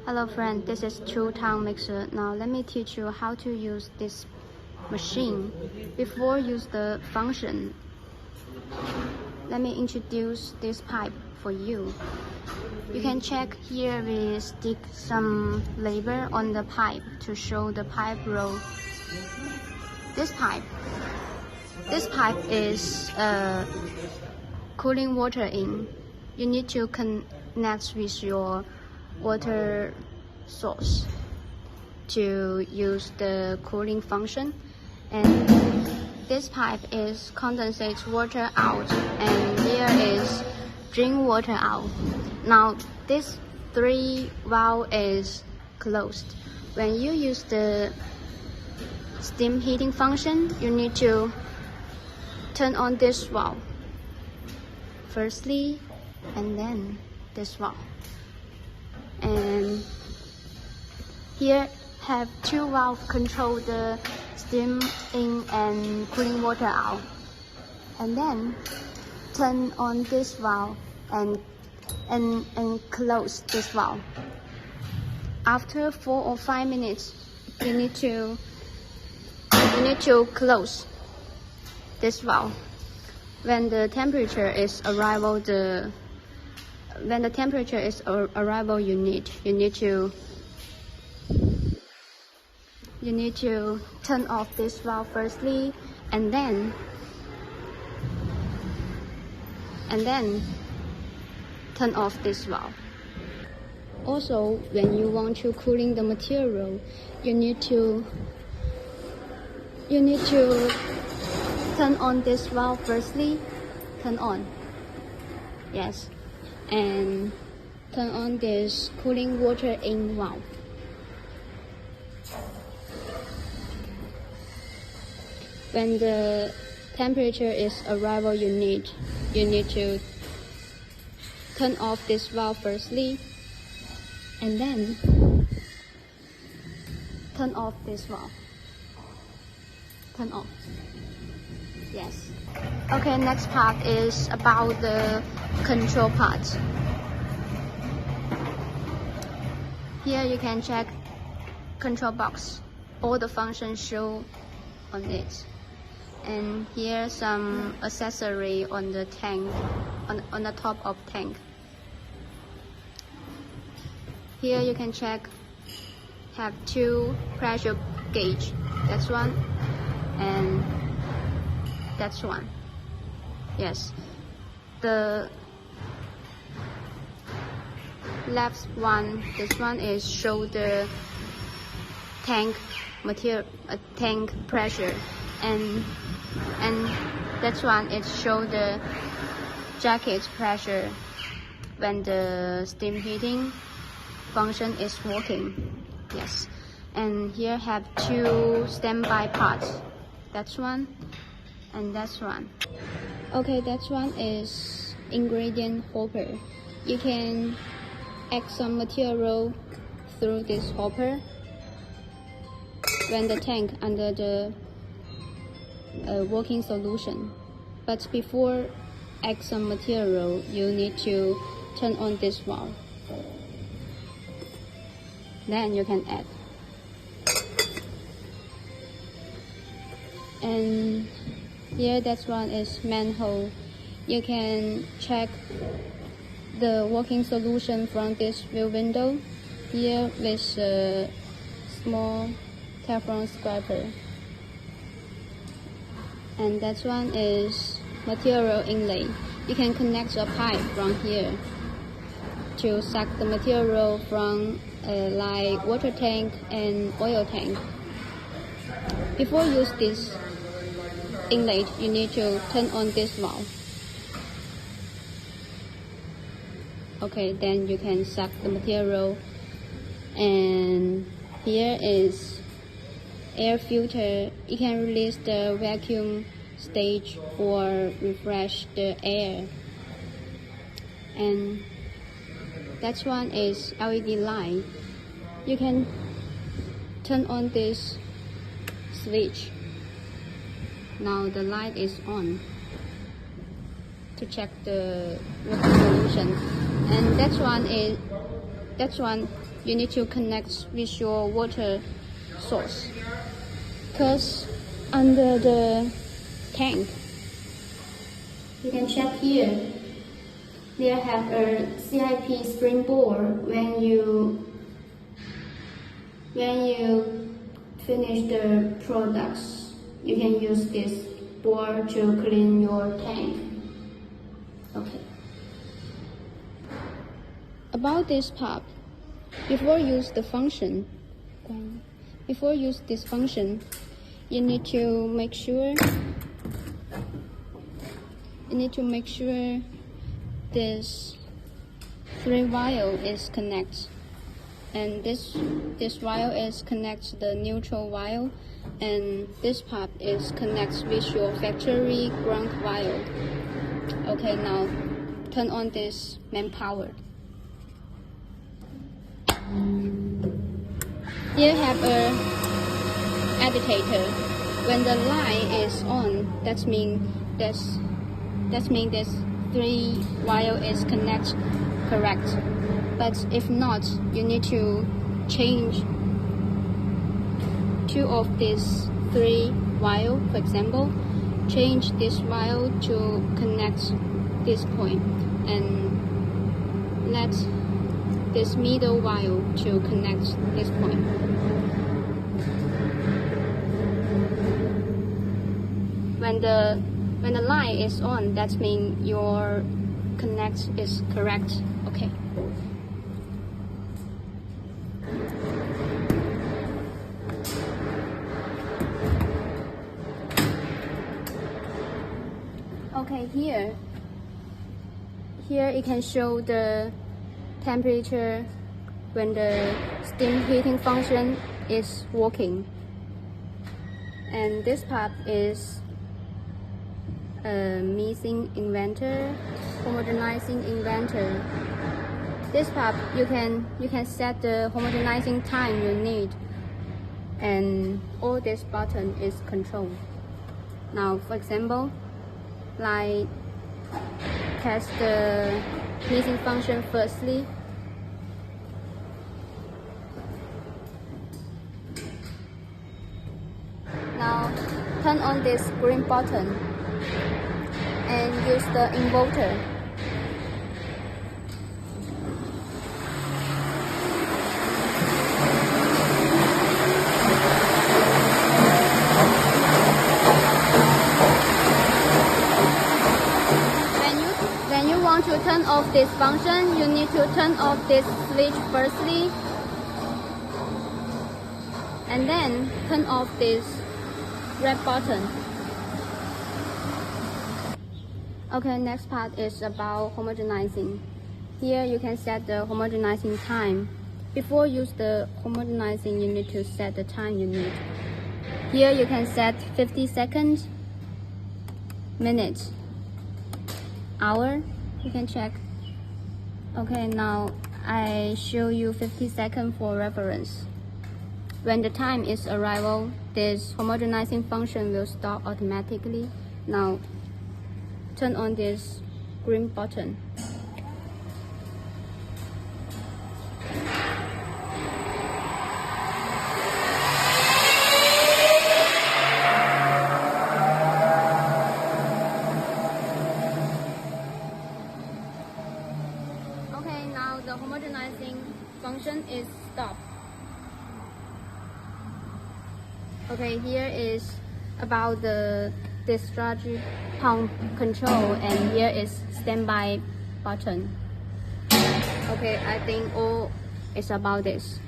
Hello friend, this is two-tone mixer. Now let me teach you how to use this machine. Before use the function, let me introduce this pipe for you. You can check here we stick some label on the pipe to show the pipe roll. This pipe is cooling water in. You need to connect with your water source to use the cooling function, and this pipe is condensate water out, and here is drain water out. Now this 3 valve is closed. When you use the steam heating function, you need to turn on this valve firstly, and then this valve. And here have 2 valves control the steam in and cooling water out. And then turn on this valve and close this valve. After 4 or 5 minutes, you need to close this valve. When the temperature is arrival, you need to turn off this valve firstly, and then turn off this valve. Also, when you want to cooling the material, you need to turn on this valve firstly. Turn on, yes, and turn on this cooling water in valve. When the temperature is arrival, you need to turn off this valve firstly, and then turn off this valve. Turn off. Yes. Okay, next part is about the control part. Here you can check control box. All the functions show on it. And here some accessory on the tank, on the top of tank. Here you can check, have 2 pressure gauge. That's one, and that's one. Yes, the left one, this one is show the tank material, tank pressure, and that one is show the jacket pressure when the steam heating function is working. Yes, and here have 2 standby parts. That's one, and that's one. Okay, that one is ingredient hopper. You can add some material through this hopper when the tank under the working solution. But before add some material, you need to turn on this valve. Then you can add. And here that one is manhole. You can check the working solution from this view window. Here with a small Teflon scraper. And that one is material inlay. You can connect a pipe from here to suck the material from like water tank and oil tank. Before use this inlet, you need to turn on this valve. Okay, then you can suck the material. And here is air filter. You can release the vacuum stage or refresh the air. And that one is LED light. You can turn on this switch. Now the light is on to check the water solution. And that one you need to connect with your water source, because under the tank, you can check here, there have a CIP springboard. When you finish the products, you can use this board to clean your tank. Okay. About this pump, before use this function, you need to make sure this 3 wire is connected, and this wire is connected to the neutral wire, and this part is connected with your factory ground wire. Okay, now turn on this main power. Here have a agitator. When the line is on, that means this 3 wire is connected correct. But if not, you need to change 2 of these 3 wire. For example, change this wire to connect this point, and let this middle wire to connect this point. When the line is on, that means your connect is correct. Okay. Okay, here it can show the temperature when the steam heating function is working. And this part is missing inverter, homogenizing inverter. This part you can set the homogenizing time you need, and all this button is control. Now, for example, like test the missing function firstly. Now turn on this green button and use the inverter. When you want to turn off this function, you need to turn off this switch firstly, and then turn off this red button. Okay, next part is about homogenizing. Here you can set the homogenizing time. Before use the homogenizing, you need to set the time you need. Here you can set 50 seconds, minutes, hour. You can check. Okay, now I show you 50 seconds for reference. When the time is arrival, this homogenizing function will stop automatically. Now turn on this green button. Okay, now the homogenizing function is stopped. Okay, here is about the discharge pump control, and here is standby button. Okay, I think all is about this.